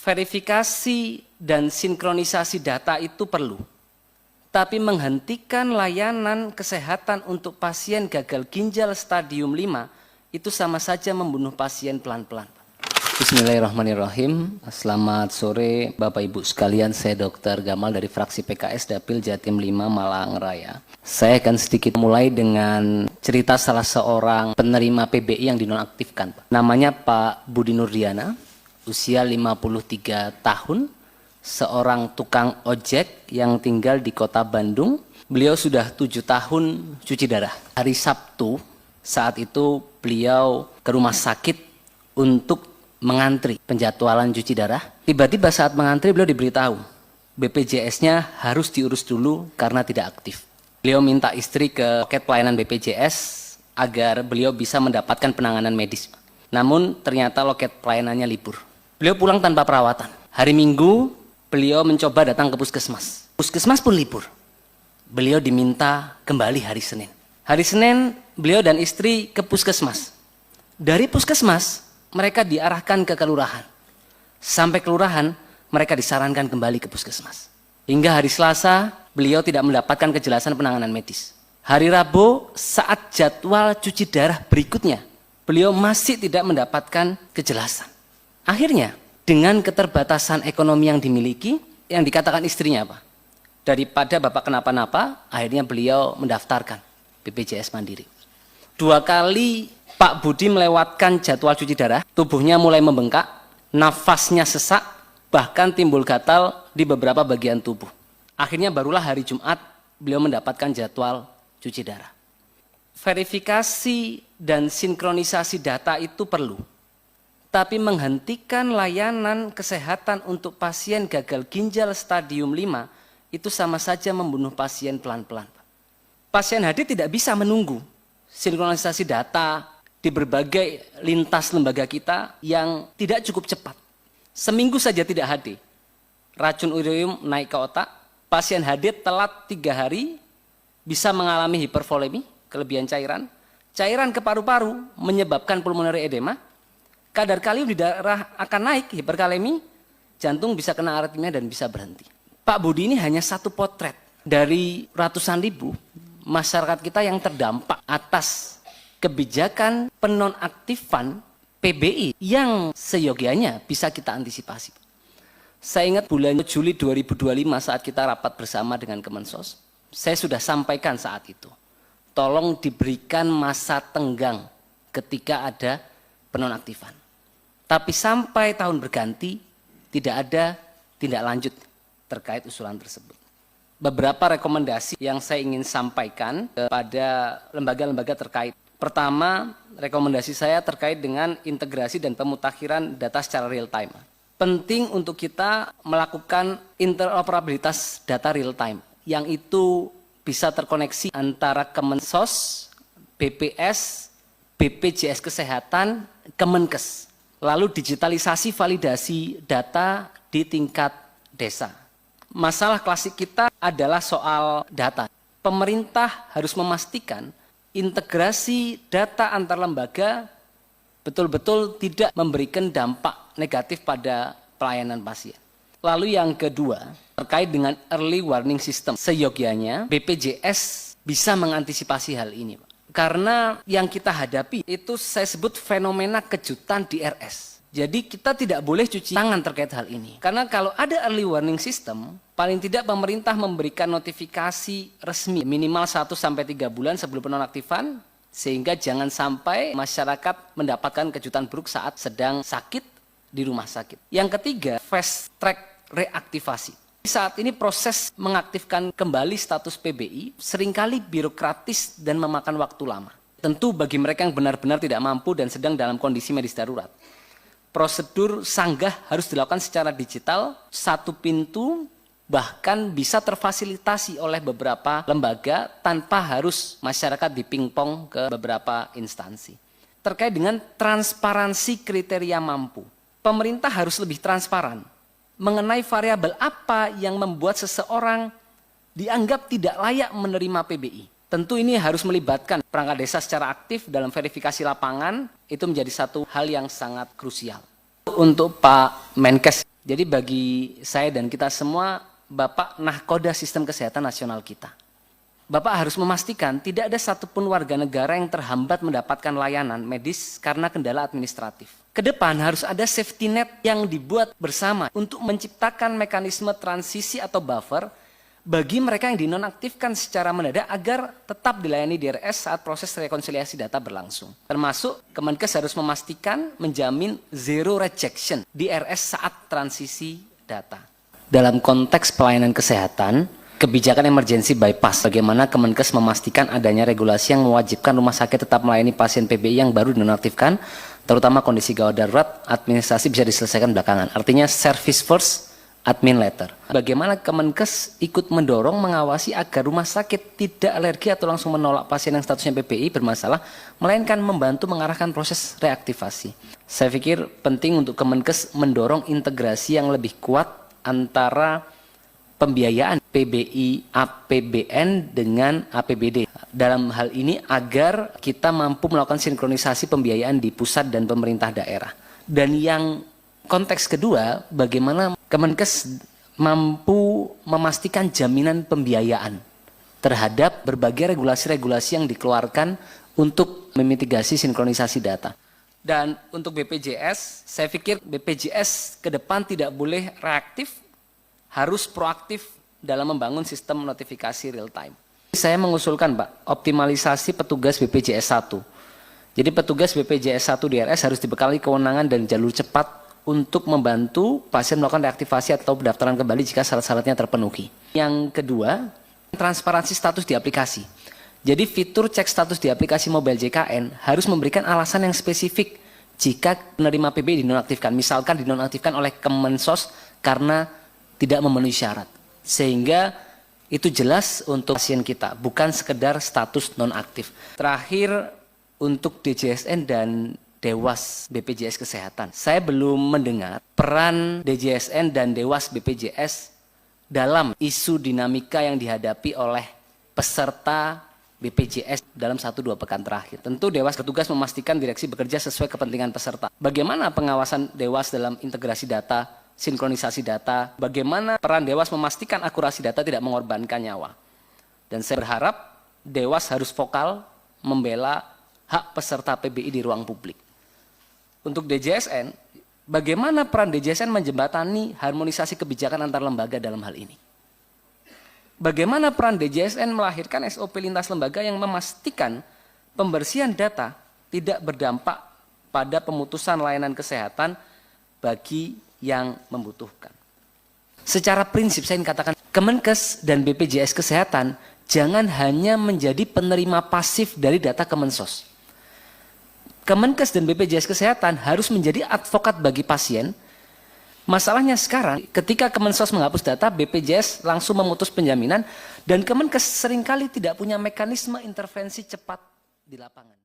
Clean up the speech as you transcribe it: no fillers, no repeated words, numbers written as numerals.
Verifikasi dan sinkronisasi data itu perlu, tapi menghentikan layanan kesehatan untuk pasien gagal ginjal stadium 5 itu sama saja membunuh pasien pelan-pelan. Bismillahirrahmanirrahim. Selamat sore Bapak Ibu sekalian, saya Dr. Gamal dari fraksi PKS Dapil Jatim 5 Malang Raya. Saya akan sedikit mulai dengan cerita salah seorang penerima PBI yang dinonaktifkan. Namanya Pak Budi Nurdiana, usia 53 tahun, seorang tukang ojek yang tinggal di kota Bandung. Beliau sudah 7 tahun cuci darah. Hari Sabtu, saat itu beliau ke rumah sakit untuk mengantri penjadwalan cuci darah. Tiba-tiba saat mengantri beliau diberitahu BPJS-nya harus diurus dulu karena tidak aktif. Beliau minta istri ke loket pelayanan BPJS agar beliau bisa mendapatkan penanganan medis. Namun ternyata loket pelayanannya libur. Beliau pulang tanpa perawatan. Hari Minggu beliau mencoba datang ke puskesmas. Puskesmas pun libur. Beliau diminta kembali hari Senin. Hari Senin beliau dan istri ke puskesmas. Dari puskesmas mereka diarahkan ke kelurahan. Sampai kelurahan, mereka disarankan kembali ke puskesmas. Hingga hari Selasa, beliau tidak mendapatkan kejelasan penanganan medis. Hari Rabu, saat jadwal cuci darah berikutnya, beliau masih tidak mendapatkan kejelasan. Akhirnya, dengan keterbatasan ekonomi yang dimiliki, yang dikatakan istrinya apa? Daripada Bapak kenapa-napa, akhirnya beliau mendaftarkan BPJS Mandiri. 2 kali Pak Budi melewatkan jadwal cuci darah, tubuhnya mulai membengkak, nafasnya sesak, bahkan timbul gatal di beberapa bagian tubuh. Akhirnya barulah hari Jumat beliau mendapatkan jadwal cuci darah. Verifikasi dan sinkronisasi data itu perlu, tapi menghentikan layanan kesehatan untuk pasien gagal ginjal stadium 5 itu sama saja membunuh pasien pelan-pelan. Pasien HD tidak bisa menunggu sinkronisasi data di berbagai lintas lembaga kita yang tidak cukup cepat. Seminggu saja tidak HD. Racun urium naik ke otak, pasien HD telat 3 hari, bisa mengalami hipervolemi, kelebihan cairan. Cairan ke paru-paru menyebabkan pulmonary edema, kadar kalium di darah akan naik, hiperkalemi, jantung bisa kena aritmia dan bisa berhenti. Pak Budi ini hanya satu potret dari ratusan ribu masyarakat kita yang terdampak atas kebijakan penonaktifan PBI yang seyogianya bisa kita antisipasi. Saya ingat bulan Juli 2025 saat kita rapat bersama dengan Kemensos, saya sudah sampaikan saat itu, tolong diberikan masa tenggang ketika ada penonaktifan. Tapi sampai tahun berganti tidak ada tindak lanjut terkait usulan tersebut. Beberapa rekomendasi yang saya ingin sampaikan kepada lembaga-lembaga terkait. Pertama, rekomendasi saya terkait dengan integrasi dan pemutakhiran data secara real time. Penting untuk kita melakukan interoperabilitas data real time, yang itu bisa terkoneksi antara Kemensos, BPS, BPJS Kesehatan, Kemenkes. Lalu digitalisasi validasi data di tingkat desa. Masalah klasik kita adalah soal data. Pemerintah harus memastikan integrasi data antar lembaga betul-betul tidak memberikan dampak negatif pada pelayanan pasien. Lalu yang kedua, terkait dengan early warning system. Seyogianya BPJS bisa mengantisipasi hal ini, Pak. Karena yang kita hadapi itu saya sebut fenomena kejutan di RS. Jadi kita tidak boleh cuci tangan terkait hal ini. Karena kalau ada early warning system, paling tidak pemerintah memberikan notifikasi resmi minimal 1-3 bulan sebelum penonaktifan, sehingga jangan sampai masyarakat mendapatkan kejutan buruk saat sedang sakit di rumah sakit. Yang ketiga, fast track reaktivasi. Saat ini proses mengaktifkan kembali status PBI seringkali birokratis dan memakan waktu lama. Tentu bagi mereka yang benar-benar tidak mampu dan sedang dalam kondisi medis darurat. Prosedur sanggah harus dilakukan secara digital, satu pintu, bahkan bisa terfasilitasi oleh beberapa lembaga tanpa harus masyarakat dipingpong ke beberapa instansi. Terkait dengan transparansi kriteria mampu, pemerintah harus lebih transparan mengenai variabel apa yang membuat seseorang dianggap tidak layak menerima PBI. Tentu ini harus melibatkan perangkat desa secara aktif dalam verifikasi lapangan, itu menjadi satu hal yang sangat krusial. Untuk Pak Menkes, Jadi bagi saya dan kita semua, Bapak nahkoda sistem kesehatan nasional kita. Bapak harus memastikan tidak ada satupun warga negara yang terhambat mendapatkan layanan medis karena kendala administratif. Kedepan harus ada safety net yang dibuat bersama untuk menciptakan mekanisme transisi atau buffer bagi mereka yang dinonaktifkan secara mendadak agar tetap dilayani DRS saat proses rekonsiliasi data berlangsung. Termasuk Kemenkes harus memastikan menjamin zero rejection DRS saat transisi data. Dalam konteks pelayanan kesehatan, kebijakan emergency bypass, bagaimana Kemenkes memastikan adanya regulasi yang mewajibkan rumah sakit tetap melayani pasien PBI yang baru dinonaktifkan, terutama kondisi gawat darurat, administrasi bisa diselesaikan belakangan. Artinya service first, admin later. Bagaimana Kemenkes ikut mendorong, mengawasi agar rumah sakit tidak alergi atau langsung menolak pasien yang statusnya PPI bermasalah, melainkan membantu mengarahkan proses reaktivasi. Saya pikir penting untuk Kemenkes mendorong integrasi yang lebih kuat antara pembiayaan PBI APBN dengan APBD. Dalam hal ini agar kita mampu melakukan sinkronisasi pembiayaan di pusat dan pemerintah daerah. Dan yang konteks kedua, bagaimana Kemenkes mampu memastikan jaminan pembiayaan terhadap berbagai regulasi-regulasi yang dikeluarkan untuk memitigasi sinkronisasi data. Dan untuk BPJS, saya pikir BPJS ke depan tidak boleh reaktif, harus proaktif dalam membangun sistem notifikasi real time. Saya mengusulkan, Pak, optimalisasi petugas BPJS 1. Jadi petugas BPJS 1 DRS harus dibekali kewenangan dan jalur cepat untuk membantu pasien melakukan reaktivasi atau pendaftaran kembali jika syarat-syaratnya terpenuhi. Yang kedua, transparansi status di aplikasi. Jadi fitur cek status di aplikasi mobile JKN harus memberikan alasan yang spesifik jika penerima PBI dinonaktifkan. Misalkan dinonaktifkan oleh Kemensos karena tidak memenuhi syarat. Sehingga itu jelas untuk pasien kita, bukan sekedar status nonaktif. Terakhir, untuk DJSN dan Dewas BPJS Kesehatan. Saya belum mendengar peran DJSN dan Dewas BPJS dalam isu dinamika yang dihadapi oleh peserta BPJS dalam 1-2 pekan terakhir. Tentu Dewas bertugas memastikan direksi bekerja sesuai kepentingan peserta. Bagaimana pengawasan Dewas dalam integrasi data, sinkronisasi data, bagaimana peran Dewas memastikan akurasi data tidak mengorbankan nyawa. Dan saya berharap Dewas harus vokal membela hak peserta PBI di ruang publik. Untuk DJSN, bagaimana peran DJSN menjembatani harmonisasi kebijakan antar lembaga dalam hal ini? Bagaimana peran DJSN melahirkan SOP lintas lembaga yang memastikan pembersihan data tidak berdampak pada pemutusan layanan kesehatan bagi yang membutuhkan. Secara prinsip saya ingin katakan, Kemenkes dan BPJS Kesehatan jangan hanya menjadi penerima pasif dari data Kemensos. Kemenkes dan BPJS Kesehatan harus menjadi advokat bagi pasien. Masalahnya sekarang ketika Kemensos menghapus data, BPJS langsung memutus penjaminan dan Kemenkes seringkali tidak punya mekanisme intervensi cepat di lapangan.